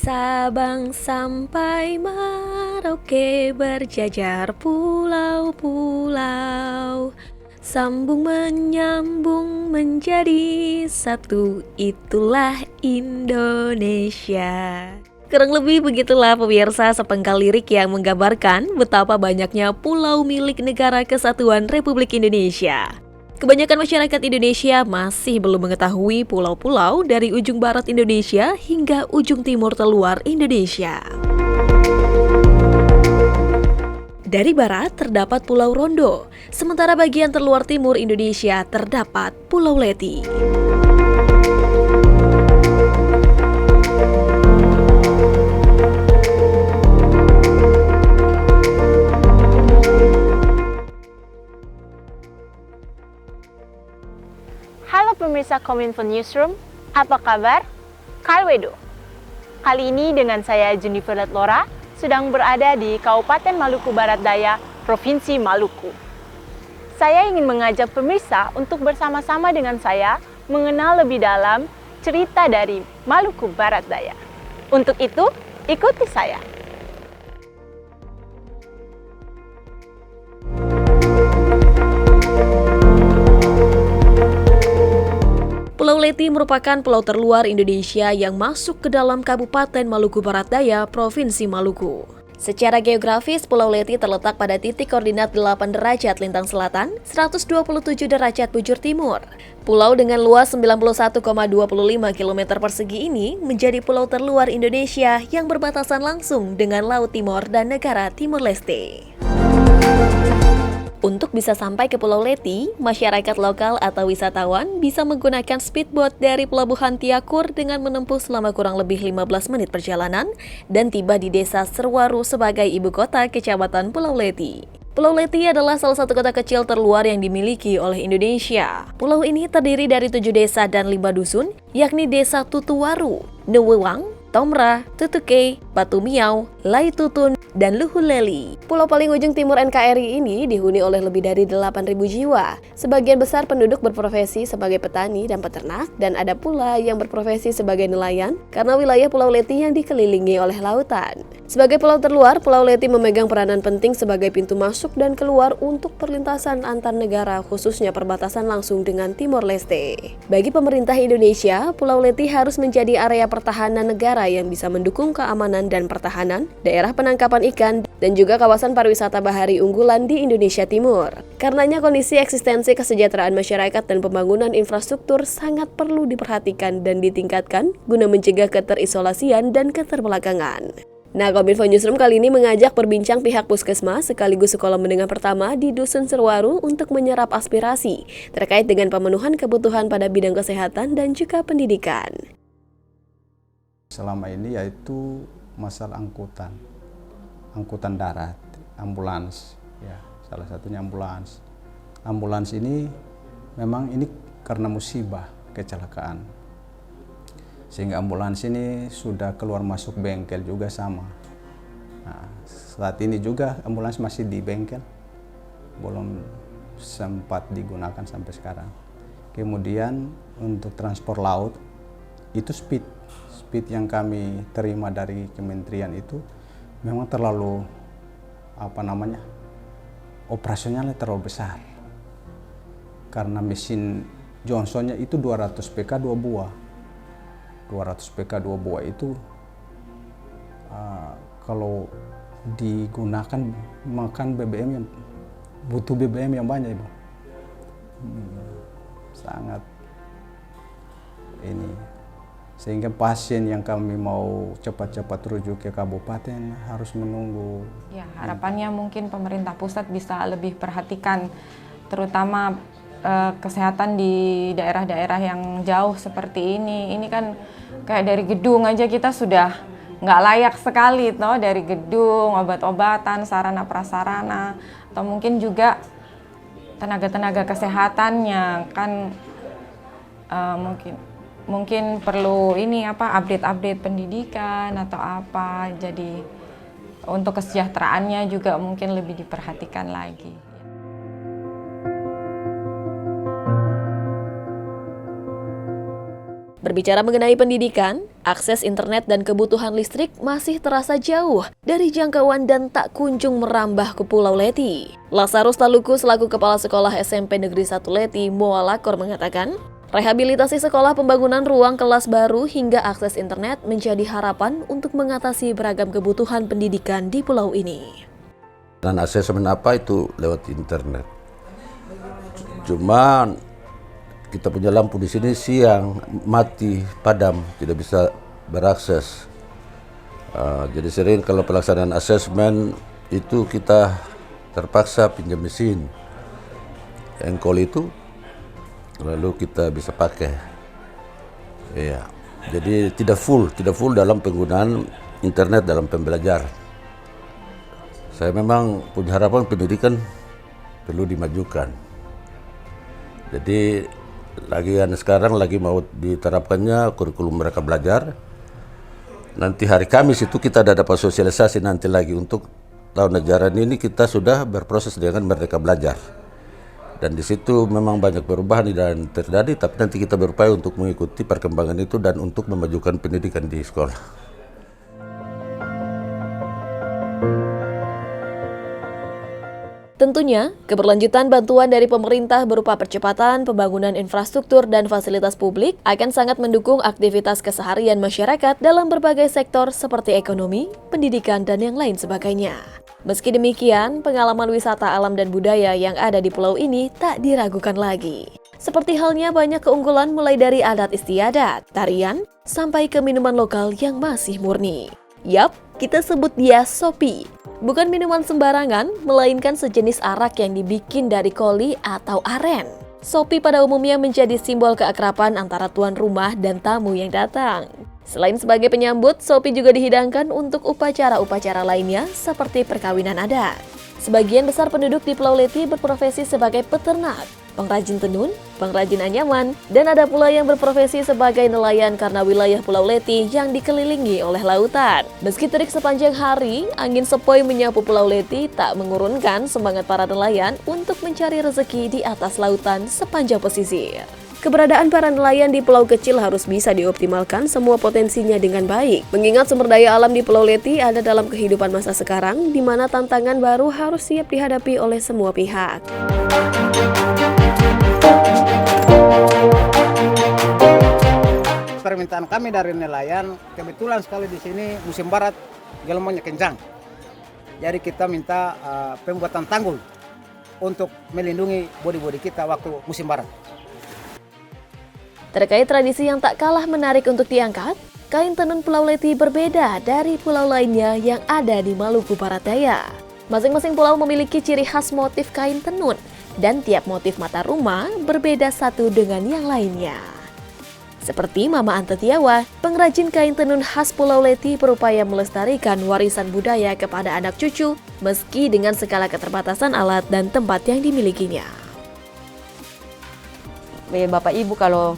Sabang sampai Merauke berjajar pulau-pulau, sambung menyambung menjadi satu, itulah Indonesia. Kurang lebih begitulah pemirsa sepengkal lirik yang menggambarkan betapa banyaknya pulau milik Negara Kesatuan Republik Indonesia. Kebanyakan masyarakat Indonesia masih belum mengetahui pulau-pulau dari ujung barat Indonesia hingga ujung timur terluar Indonesia. Dari barat terdapat Pulau Rondo, sementara bagian terluar timur Indonesia terdapat Pulau Leti. Halo pemirsa Kominfo Newsroom, apa kabar? Kalwedo. Kali ini dengan saya Jennifer Letlora sedang berada di Kabupaten Maluku Barat Daya, Provinsi Maluku. Saya ingin mengajak pemirsa untuk bersama-sama dengan saya mengenal lebih dalam cerita dari Maluku Barat Daya. Untuk itu, ikuti saya. Pulau Leti merupakan pulau terluar Indonesia yang masuk ke dalam Kabupaten Maluku Barat Daya, Provinsi Maluku. Secara geografis, Pulau Leti terletak pada titik koordinat 8 derajat lintang selatan, 127 derajat bujur timur. Pulau dengan luas 91,25 km persegi ini menjadi pulau terluar Indonesia yang berbatasan langsung dengan Laut Timor dan negara Timor Leste. Untuk bisa sampai ke Pulau Leti, masyarakat lokal atau wisatawan bisa menggunakan speedboat dari Pelabuhan Tiakur dengan menempuh selama kurang lebih 15 menit perjalanan dan tiba di Desa Serwaru sebagai ibu kota Kecamatan Pulau Leti. Pulau Leti adalah salah satu kota kecil terluar yang dimiliki oleh Indonesia. Pulau ini terdiri dari 7 desa dan 5 dusun, yakni Desa Tutuwaru, Newewang, Tomra, Tutuke, Batu Miau, Lai Tutun, dan Luhuleli. Pulau paling ujung timur NKRI ini dihuni oleh lebih dari 8.000 jiwa. Sebagian besar penduduk berprofesi sebagai petani dan peternak, dan ada pula yang berprofesi sebagai nelayan karena wilayah Pulau Leti yang dikelilingi oleh lautan. Sebagai pulau terluar, Pulau Leti memegang peranan penting sebagai pintu masuk dan keluar untuk perlintasan antar negara, khususnya perbatasan langsung dengan Timor Leste. Bagi pemerintah Indonesia, Pulau Leti harus menjadi area pertahanan negara yang bisa mendukung keamanan dan pertahanan, daerah penangkapan ikan, dan juga kawasan pariwisata bahari unggulan di Indonesia Timur. Karenanya kondisi eksistensi kesejahteraan masyarakat dan pembangunan infrastruktur sangat perlu diperhatikan dan ditingkatkan guna mencegah keterisolasian dan keterbelakangan. Nah, Kominfo Newsroom kali ini mengajak berbincang pihak puskesmas sekaligus sekolah menengah pertama di Dusun Serwaru untuk menyerap aspirasi terkait dengan pemenuhan kebutuhan pada bidang kesehatan dan juga pendidikan. Selama ini yaitu masalah angkutan darat, ambulans, ya salah satunya ambulans. Ambulans ini memang ini karena musibah kecelakaan, sehingga ambulans ini sudah keluar masuk bengkel juga sama. Nah, saat ini juga ambulans masih di bengkel, belum sempat digunakan sampai sekarang. Kemudian untuk transport laut itu speed yang kami terima dari kementerian itu memang terlalu operasionalnya terlalu besar, karena mesin Johnsonnya itu 200 PK 2 buah. 200 PK 2 buah itu kalau digunakan makan BBM yang butuh BBM yang banyak, Ibu. Sangat ini, sehingga pasien yang kami mau cepat-cepat rujuk ke kabupaten harus menunggu. Ya, harapannya mungkin pemerintah pusat bisa lebih perhatikan terutama kesehatan di daerah-daerah yang jauh seperti ini. Ini kan kayak dari gedung aja kita sudah nggak layak sekali, toh, dari gedung, obat-obatan, sarana prasarana, atau mungkin juga tenaga-tenaga kesehatannya kan mungkin perlu update pendidikan atau apa. Jadi untuk kesejahteraannya juga mungkin lebih diperhatikan lagi. Berbicara mengenai pendidikan, akses internet dan kebutuhan listrik masih terasa jauh dari jangkauan dan tak kunjung merambah ke Pulau Leti. Lazarus Taluku selaku Kepala Sekolah SMP Negeri 1 Leti, Moalakor mengatakan, rehabilitasi sekolah, pembangunan ruang kelas baru hingga akses internet menjadi harapan untuk mengatasi beragam kebutuhan pendidikan di pulau ini. Dan asesmen apa itu lewat internet. Cuman kita punya lampu di sini siang mati, padam, tidak bisa berakses. Jadi sering kalau pelaksanaan asesmen itu kita terpaksa pinjam mesin engkol itu, lalu kita bisa pakai. Iya. Jadi tidak full dalam penggunaan internet dalam pembelajaran. Saya memang punya harapan pendidikan perlu dimajukan. Jadi sekarang lagi mau diterapkannya kurikulum mereka belajar. Nanti hari Kamis itu kita ada dapat sosialisasi nanti lagi untuk tahun ajaran ini kita sudah berproses dengan Merdeka Belajar. Dan di situ memang banyak perubahan dan terjadi, tapi nanti kita berupaya untuk mengikuti perkembangan itu dan untuk memajukan pendidikan di sekolah. Tentunya, keberlanjutan bantuan dari pemerintah berupa percepatan pembangunan infrastruktur dan fasilitas publik akan sangat mendukung aktivitas keseharian masyarakat dalam berbagai sektor seperti ekonomi, pendidikan, dan yang lain sebagainya. Meski demikian, pengalaman wisata alam dan budaya yang ada di pulau ini tak diragukan lagi. Seperti halnya banyak keunggulan mulai dari adat istiadat, tarian, sampai ke minuman lokal yang masih murni. Yap, kita sebut dia Sopi. Bukan minuman sembarangan, melainkan sejenis arak yang dibikin dari koli atau aren. Sopi pada umumnya menjadi simbol keakraban antara tuan rumah dan tamu yang datang. Selain sebagai penyambut, Sopi juga dihidangkan untuk upacara-upacara lainnya seperti perkawinan adat. Sebagian besar penduduk di Pulau Leti berprofesi sebagai peternak, pengrajin tenun, pengrajin anyaman, dan ada pula yang berprofesi sebagai nelayan karena wilayah Pulau Leti yang dikelilingi oleh lautan. Meski terik sepanjang hari, angin sepoi menyapu Pulau Leti tak mengurunkan semangat para nelayan untuk mencari rezeki di atas lautan sepanjang pesisir. Keberadaan para nelayan di pulau kecil harus bisa dioptimalkan semua potensinya dengan baik. Mengingat sumber daya alam di Pulau Leti ada dalam kehidupan masa sekarang, di mana tantangan baru harus siap dihadapi oleh semua pihak. Permintaan kami dari nelayan, kebetulan sekali di sini musim barat gelombangnya kencang. Jadi kita minta pembuatan tanggul untuk melindungi bodi-bodi kita waktu musim barat. Terkait tradisi yang tak kalah menarik untuk diangkat, kain tenun Pulau Leti berbeda dari pulau lainnya yang ada di Maluku Barat Daya. Masing-masing pulau memiliki ciri khas motif kain tenun, dan tiap motif mata rumah berbeda satu dengan yang lainnya. Seperti Mama Antetiawa, pengrajin kain tenun khas Pulau Leti berupaya melestarikan warisan budaya kepada anak cucu meski dengan segala keterbatasan alat dan tempat yang dimilikinya. Bapak Ibu kalau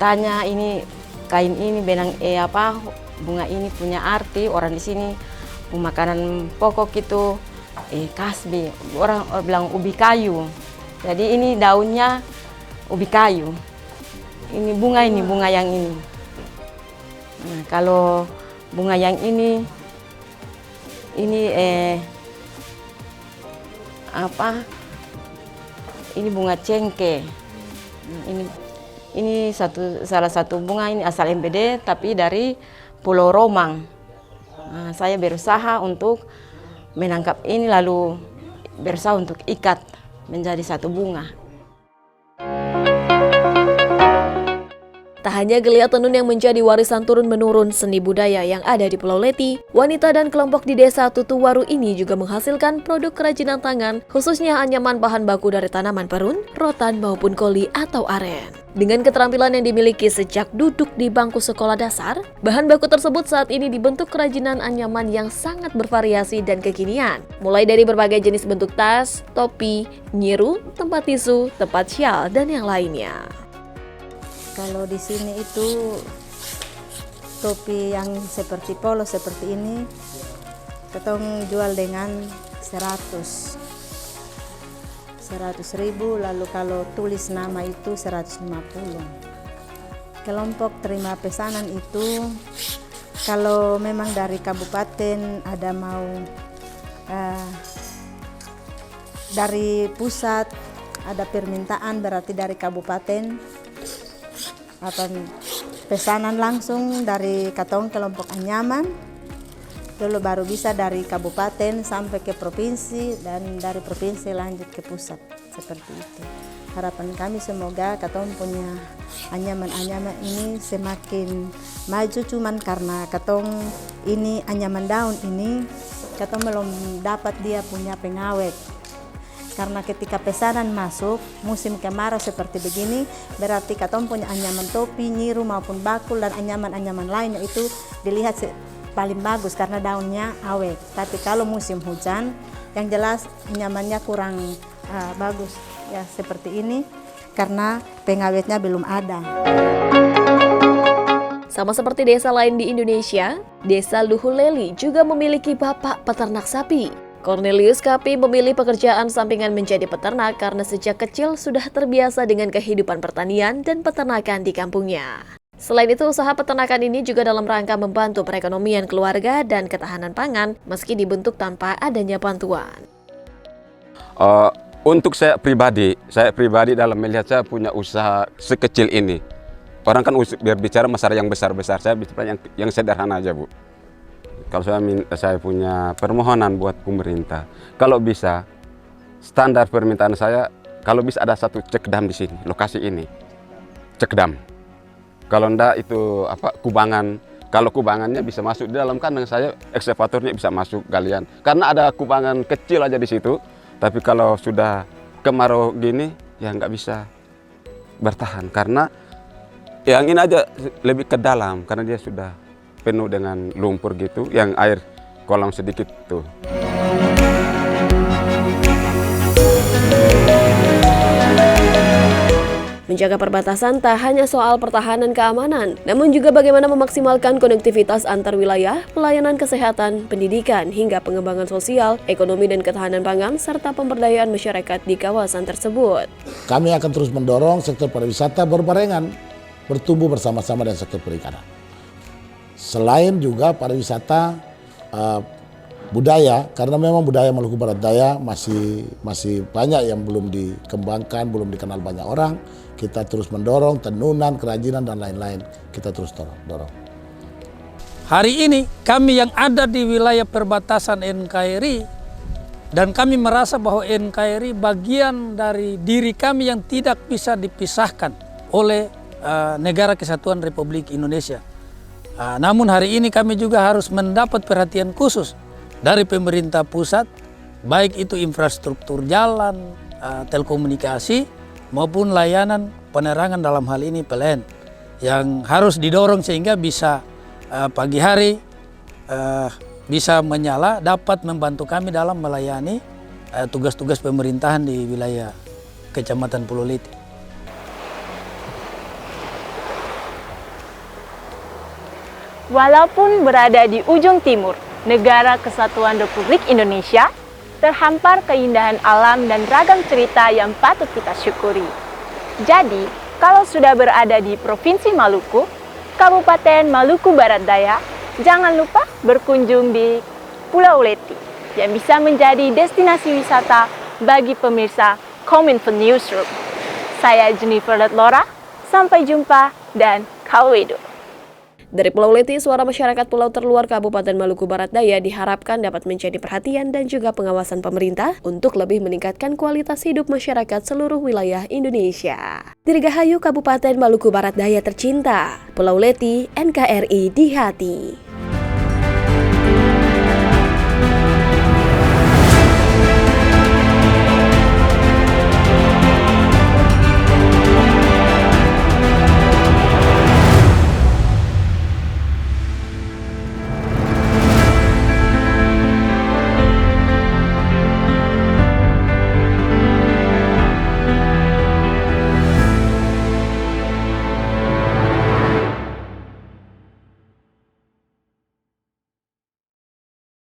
tanya ini kain ini benang bunga ini punya arti, orang di sini makanan pokok itu kasbi, orang bilang ubi kayu. Jadi ini daunnya ubi kayu. Ini bunga yang ini. Nah, kalau bunga yang ini Ini bunga cengkeh. Ini salah satu bunga ini asal MBD tapi dari Pulau Romang. Nah, saya berusaha untuk menangkap ini lalu berusaha untuk ikat menjadi satu bunga. Tak hanya geliat tenun yang menjadi warisan turun-menurun seni budaya yang ada di Pulau Leti, wanita dan kelompok di desa Tutuwaru ini juga menghasilkan produk kerajinan tangan, khususnya anyaman bahan baku dari tanaman perun, rotan maupun koli atau aren. Dengan keterampilan yang dimiliki sejak duduk di bangku sekolah dasar, bahan baku tersebut saat ini dibentuk kerajinan anyaman yang sangat bervariasi dan kekinian. Mulai dari berbagai jenis bentuk tas, topi, nyiru, tempat tisu, tempat syal, dan yang lainnya. Kalau di sini itu topi yang seperti polo seperti ini, ketong jual dengan 100.000, lalu kalau tulis nama itu 150. kelompok terima pesanan itu, kalau memang dari kabupaten ada mau dari pusat ada permintaan, berarti dari kabupaten apa pesanan langsung dari katong kelompok Anyaman, dulu baru bisa dari kabupaten sampai ke provinsi dan dari provinsi lanjut ke pusat, seperti itu. Harapan kami semoga katong punya anyaman-anyaman ini semakin maju, cuman karena katong ini anyaman daun ini katong belum dapat dia punya pengawet. Karena ketika pesanan masuk musim kemarau seperti begini, berarti katong punya anyaman topi, nyiru maupun bakul dan anyaman-anyaman lainnya itu dilihat paling bagus karena daunnya awet. Tapi kalau musim hujan, yang jelas anyamannya kurang bagus ya seperti ini karena pengawetnya belum ada. Sama seperti desa lain di Indonesia, Desa Luhuleli juga memiliki bapak peternak sapi. Cornelius Kapi memilih pekerjaan sampingan menjadi peternak karena sejak kecil sudah terbiasa dengan kehidupan pertanian dan peternakan di kampungnya. Selain itu, usaha peternakan ini juga dalam rangka membantu perekonomian keluarga dan ketahanan pangan meski dibentuk tanpa adanya bantuan. Untuk saya pribadi dalam melihat saya punya usaha sekecil ini. Orang kan berbicara masalah yang besar-besar, saya bicara yang sederhana aja, Bu. Kalau saya punya permohonan buat pemerintah, kalau bisa standar permintaan saya, kalau bisa ada satu cekdam di sini, lokasi ini, cekdam. Kalau enggak itu kubangan. Kalau kubangannya bisa masuk di dalam kandang saya, ekskavatornya bisa masuk galian. Karena ada kubangan kecil aja di situ. Tapi kalau sudah kemarau gini, ya nggak bisa bertahan. Karena yang ini aja lebih ke dalam, karena dia sudah penuh dengan lumpur gitu, yang air kolam sedikit tuh. Menjaga perbatasan tak hanya soal pertahanan keamanan, namun juga bagaimana memaksimalkan konektivitas antar wilayah, pelayanan kesehatan, pendidikan, hingga pengembangan sosial, ekonomi dan ketahanan pangan, serta pemberdayaan masyarakat di kawasan tersebut. Kami akan terus mendorong sektor pariwisata berbarengan, bertumbuh bersama-sama dengan sektor perikanan. Selain juga pariwisata budaya, karena memang budaya Maluku Barat Daya masih banyak yang belum dikembangkan, belum dikenal banyak orang. Kita terus mendorong tenunan, kerajinan dan lain-lain. Kita terus dorong. Hari ini kami yang ada di wilayah perbatasan NKRI dan kami merasa bahwa NKRI bagian dari diri kami yang tidak bisa dipisahkan oleh Negara Kesatuan Republik Indonesia. Namun hari ini kami juga harus mendapat perhatian khusus dari pemerintah pusat, baik itu infrastruktur jalan, telekomunikasi, maupun layanan penerangan dalam hal ini PLN, yang harus didorong sehingga bisa pagi hari bisa menyala, dapat membantu kami dalam melayani tugas-tugas pemerintahan di wilayah Kecamatan Pulau Leti. Walaupun berada di ujung timur Negara Kesatuan Republik Indonesia, terhampar keindahan alam dan ragam cerita yang patut kita syukuri. Jadi, kalau sudah berada di Provinsi Maluku, Kabupaten Maluku Barat Daya, jangan lupa berkunjung di Pulau Leti yang bisa menjadi destinasi wisata bagi pemirsa Kominfo Newsroom. Saya Jennifer Letlora, sampai jumpa dan Kalwedo. Dari Pulau Leti, suara masyarakat pulau terluar Kabupaten Maluku Barat Daya diharapkan dapat menjadi perhatian dan juga pengawasan pemerintah untuk lebih meningkatkan kualitas hidup masyarakat seluruh wilayah Indonesia. Dirgahayu Kabupaten Maluku Barat Daya tercinta, Pulau Leti, NKRI di hati.